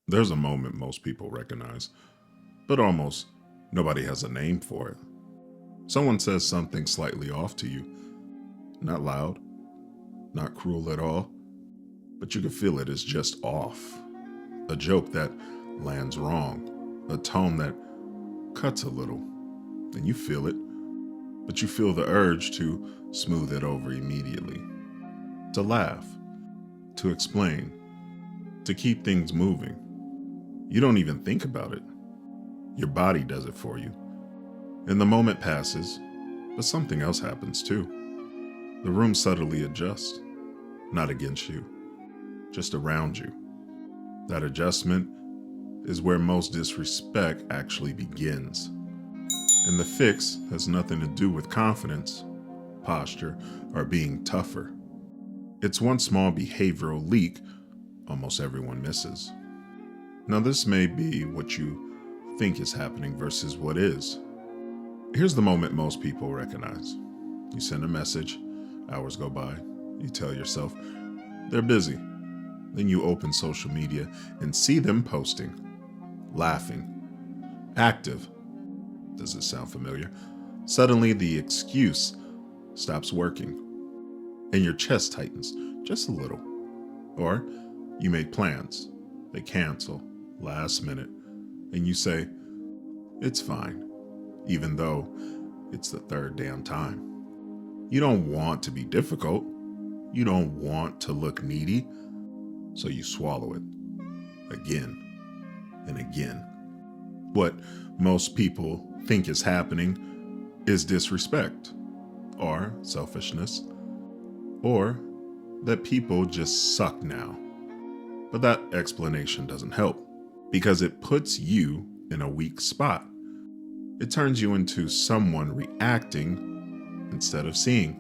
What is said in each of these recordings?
There's a moment most people recognize, but almost nobody has a name for it. Someone says something slightly off to you, not loud, not cruel at all, but you can feel it is just off. A joke that lands wrong, a tone that cuts a little, and you feel it, but you feel the urge to smooth it over immediately, to laugh, to explain, to keep things moving. You don't even think about it. Your body does it for you. And the moment passes, but something else happens too. The room subtly adjusts, not against you, just around you. That adjustment is where most disrespect actually begins. And the fix has nothing to do with confidence, posture, or being tougher. It's one small behavioral leak almost everyone misses. Now, this may be what you think is happening versus what is. Here's the moment most people recognize. You send a message, hours go by, you tell yourself they're busy. Then you open social media and see them posting, laughing, active. Does it sound familiar? Suddenly, the excuse stops working and your chest tightens just a little. Or you make plans, they cancel last minute, and you say, it's fine, even though it's the third damn time. You don't want to be difficult. You don't want to look needy. So you swallow it again and again. What most people think is happening is disrespect, or selfishness, or that people just suck now. But that explanation doesn't help because it puts you in a weak spot. It turns you into someone reacting instead of seeing.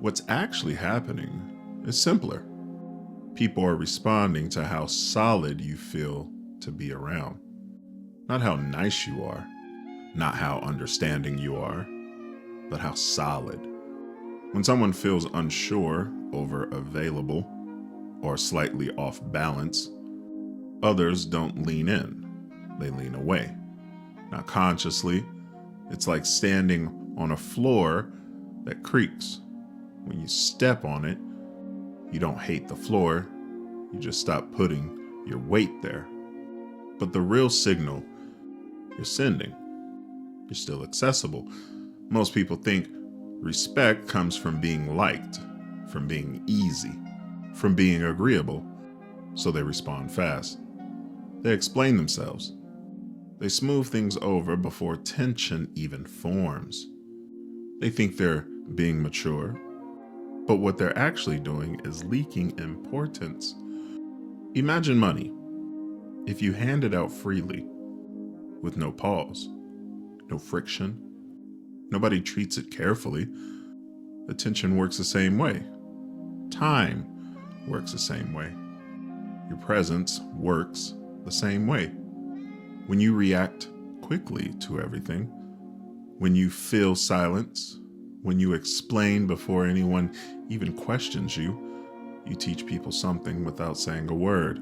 What's actually happening is simpler. People are responding to how solid you feel to be around. Not how nice you are, not how understanding you are, but how solid. When someone feels unsure, over available, or slightly off balance, others don't lean in, they lean away. Not consciously, it's like standing on a floor that creaks. When you step on it, you don't hate the floor, you just stop putting your weight there. But the real signal you're sending, you're still accessible. Most people think respect comes from being liked, from being easy, from being agreeable, so they respond fast. They explain themselves. They smooth things over before tension even forms. They think they're being mature, but what they're actually doing is leaking importance. Imagine money. If you hand it out freely, with no pause, no friction, nobody treats it carefully, attention works the same way. Time works the same way. Your presence works the same way. When you react quickly to everything, when you feel silence, when you explain before anyone even questions you, you teach people something without saying a word.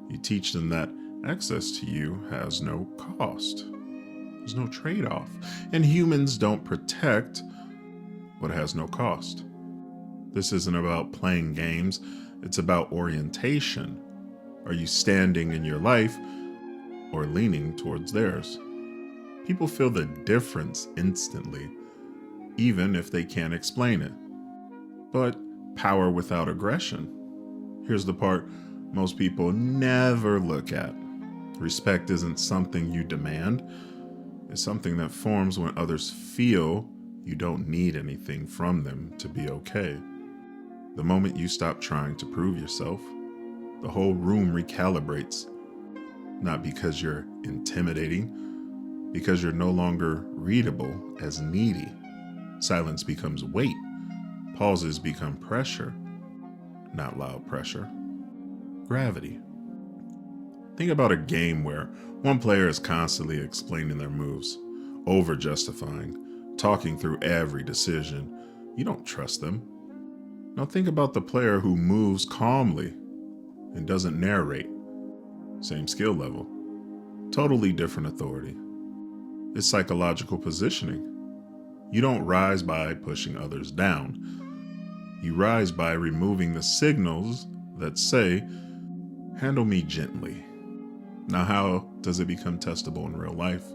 You teach them that access to you has no cost. There's no trade-off. And humans don't protect what has no cost. This isn't about playing games, it's about orientation. Are you standing in your life or leaning towards theirs? People feel the difference instantly, even if they can't explain it. But power without aggression. Here's the part most people never look at. Respect isn't something you demand, it's something that forms when others feel you don't need anything from them to be okay. The moment you stop trying to prove yourself, the whole room recalibrates. Not because you're intimidating, because you're no longer readable as needy. Silence becomes weight. Pauses become pressure, not loud pressure. Gravity. Think about a game where one player is constantly explaining their moves, over justifying, talking through every decision. You don't trust them. Now think about the player who moves calmly and doesn't narrate, same skill level, totally different authority. It's psychological positioning. You don't rise by pushing others down. You rise by removing the signals that say, handle me gently. Now, how does it become testable in real life?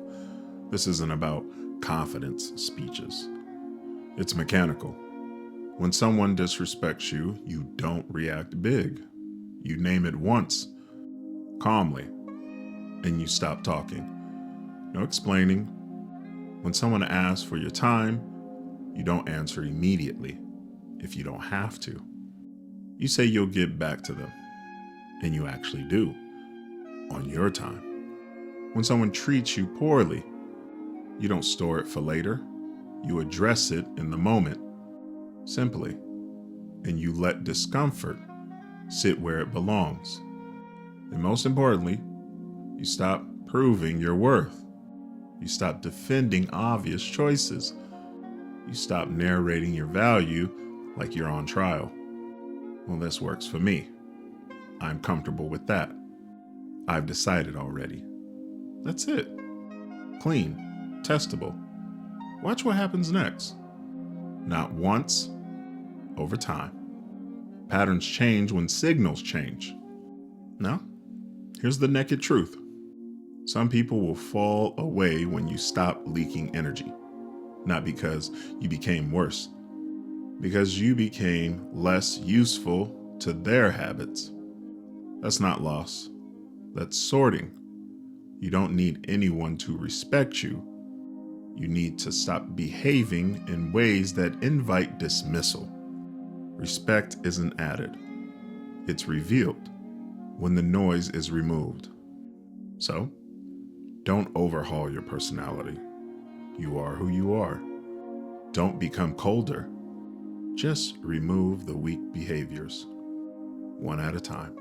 This isn't about confidence speeches. It's mechanical. When someone disrespects you, you don't react big. You name it once, calmly, and you stop talking. No explaining. When someone asks for your time, you don't answer immediately if you don't have to. You say you'll get back to them, and you actually do, on your time. When someone treats you poorly, you don't store it for later. You address it in the moment, simply, and you let discomfort sit where it belongs. And most importantly, you stop proving your worth. You stop defending obvious choices. You stop narrating your value like you're on trial. Well, this works for me. I'm comfortable with that. I've decided already. That's it. Clean, testable. Watch what happens next. Not once, over time. Patterns change when signals change. Now, here's the naked truth. Some people will fall away when you stop leaking energy. Not because you became worse, because you became less useful to their habits. That's not loss. That's sorting. You don't need anyone to respect you. You need to stop behaving in ways that invite dismissal. Respect isn't added. It's revealed when the noise is removed. So, don't overhaul your personality. You are who you are. Don't become colder. Just remove the weak behaviors, one at a time.